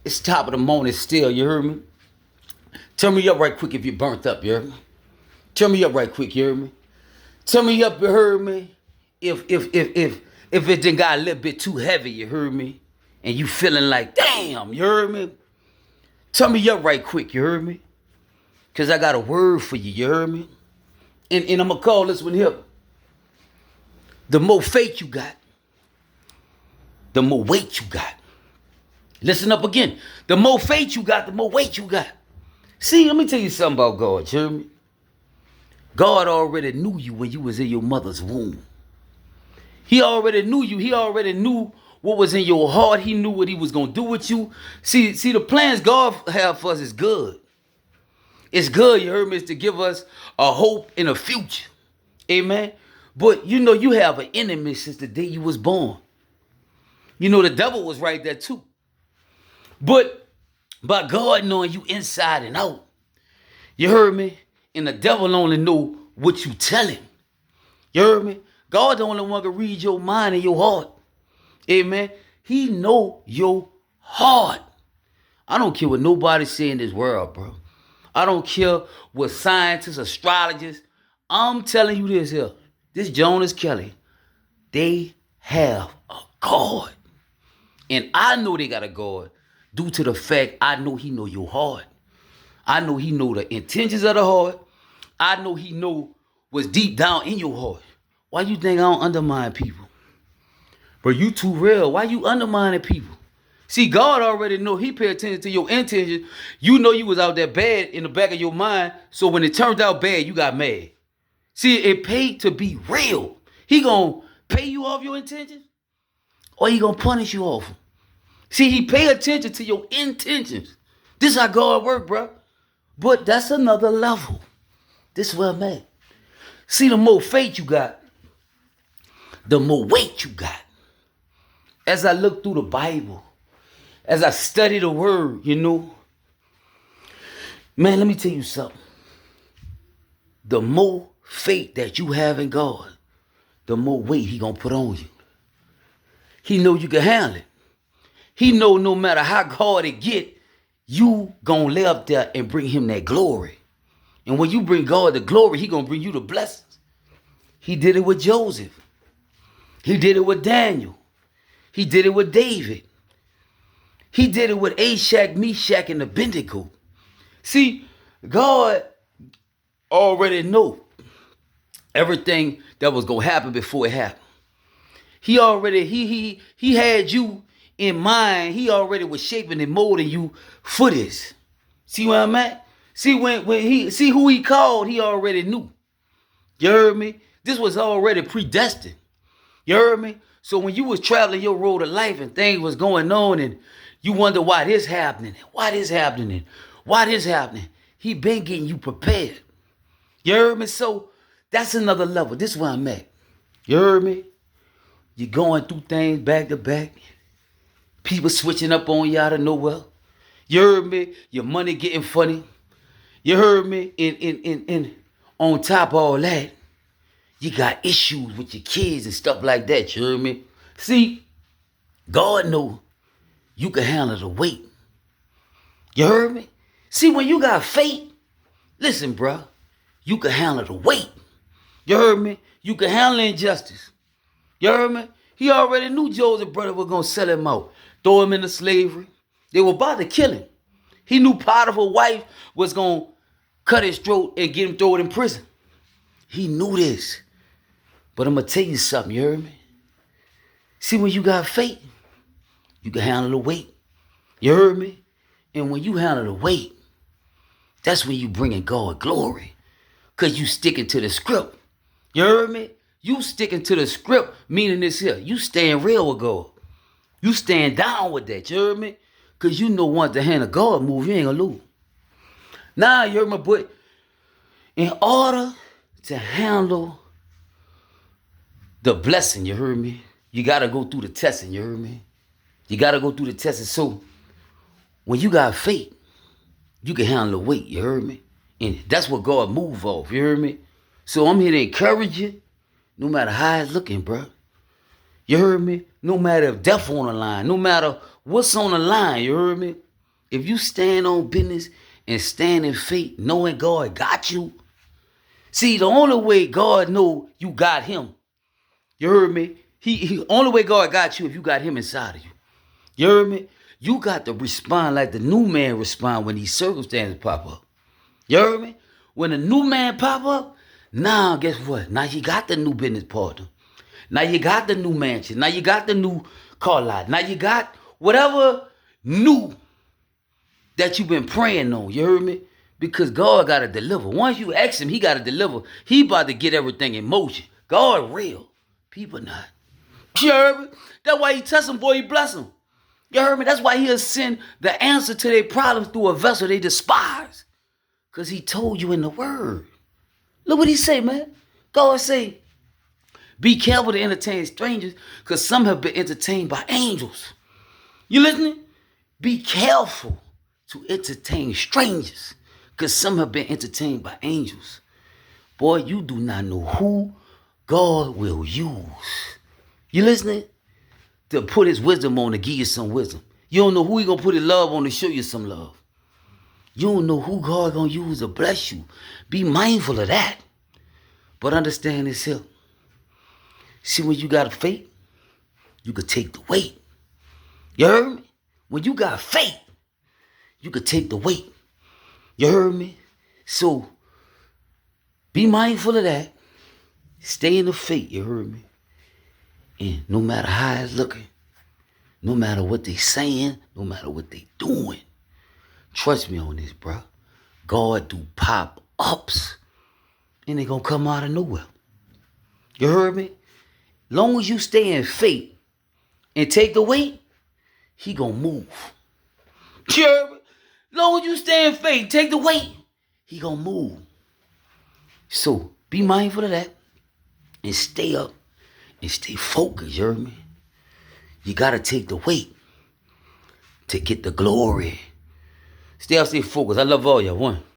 It's top of the morning still, you heard me? Turn me up right quick if you burnt up, you heard me? Turn me up right quick, you heard me? Turn me up, you heard me? If it done got a little bit too heavy, you heard me? And you feeling like, damn, you heard me? Turn me up right quick, you heard me? Cause I got a word for you, you heard me? And I'm gonna call this one here. The more faith you got, the more weight you got. Listen up again. The more faith you got, the more weight you got. See, let me tell you something about God, you hear me? God already knew you when you was in your mother's womb. He already knew you. He already knew what was in your heart. He knew what he was going to do with you. See, the plans God have for us is good. It's good, you heard me, it's to give us a hope in a future. Amen. But you know you have an enemy since the day you was born. You know the devil was right there too. But by God knowing you inside and out, you heard me? And the devil only know what you tell him. You heard me? God the only one can read your mind and your heart. Amen. He know your heart. I don't care what nobody say in this world, bro. I don't care what scientists, astrologists. I'm telling you this here. This Jonas Kelly. They have a God. And I know they got a God due to the fact I know he know your heart. I know he know the intentions of the heart. I know he know what's deep down in your heart. Why you think I don't undermine people? Bro, you too real. Why you undermining people? See, God already know. He pay attention to your intentions. You know you was out there bad in the back of your mind. So when it turned out bad, you got mad. See, it paid to be real. He gonna pay you off your intentions, or he gonna punish you off them. See, he pay attention to your intentions. This is how God work, bro. But that's another level. This is where I'm at. See, the more faith you got, the more weight you got. As I look through the Bible, as I study the word, you know, man, let me tell you something. The more faith that you have in God, the more weight he gonna put on you. He know you can handle it. He know no matter how hard it get, you gonna lay up there and bring him that glory. And when you bring God the glory, he gonna bring you the blessings. He did it with Joseph. He did it with Daniel. He did it with David. He did it with Ashak, Meshach, and Abednego. See, God already knew everything that was gonna happen before it happened. He already, he had you in mind. He already was shaping and molding you for this. See where I'm at? See when he see who he called, he already knew. You heard me? This was already predestined. You heard me? So when you was traveling your road of life and things was going on and you wonder why this happening, why this happening, why this happening, he been getting you prepared. You heard me? So that's another level. This is where I'm at. You heard me? You're going through things back to back. People switching up on you out of nowhere. You heard me? Your money getting funny. You heard me? And on top of all that, you got issues with your kids and stuff like that. You heard me? See, God know you can handle the weight. You heard me? See, when you got faith, listen, bro, you can handle the weight. You heard me? You can handle injustice. You heard me? He already knew Joseph's brother was going to sell him out, throw him into slavery. They were about to kill him. He knew Potiphar's wife was going to cut his throat and get him thrown in prison. He knew this. But I'm going to tell you something, you heard me? See, when you got faith, you can handle the weight. You heard me? And when you handle the weight, that's when you bringing God glory. Because you sticking to the script. You heard me? You sticking to the script, meaning this here. You staying real with God. You stand down with that, you heard me? Because you know once the hand of God move, you ain't going to lose. Now, you heard me? But in order to handle the blessing, you heard me? You got to go through the testing, you heard me? You got to go through the testing. So when you got faith, you can handle the weight, you heard me? And that's what God move off, you heard me? So I'm here to encourage you, no matter how it's looking, bro. You heard me? No matter if death on the line, no matter what's on the line, you heard me? If you stand on business and stand in faith, knowing God got you. See, the only way God know you got him, you heard me? He only way God got you if you got him inside of you. You heard me? You got to respond like the new man respond when these circumstances pop up. You heard me? When a new man pop up, now guess what? Now you got the new business partner. Now you got the new mansion. Now you got the new car lot. Now you got whatever new that you've been praying on. You heard me? Because God got to deliver. Once you ask him, he got to deliver. He about to get everything in motion. God real. People not. You heard me? That's why he touch them, boy, he bless them. You heard me? That's why he'll send the answer to their problems through a vessel they despise. Because he told you in the word. Look what he say, man. God say, be careful to entertain strangers, because some have been entertained by angels. You listening? Be careful to entertain strangers, because some have been entertained by angels. Boy, you do not know who God will use. You listening? To put his wisdom on to give you some wisdom. You don't know who he gonna put his love on to show you some love. You don't know who God gonna use to bless you. Be mindful of that. But understand this here. See, when you got faith, you could take the weight. You heard me? When you got faith, you could take the weight. You heard me? So, be mindful of that. Stay in the faith, you heard me? And no matter how it's looking, no matter what they saying, no matter what they doing, trust me on this, bro. God do pop-ups, and they gonna come out of nowhere. You heard me? Long as you stay in faith and take the weight, he gonna move. You heard me? Long as you stay in faith, take the weight, he gonna move. So be mindful of that and stay up and stay focused, you heard me? You gotta take the weight to get the glory. Stay up, stay focused. I love all y'all. One.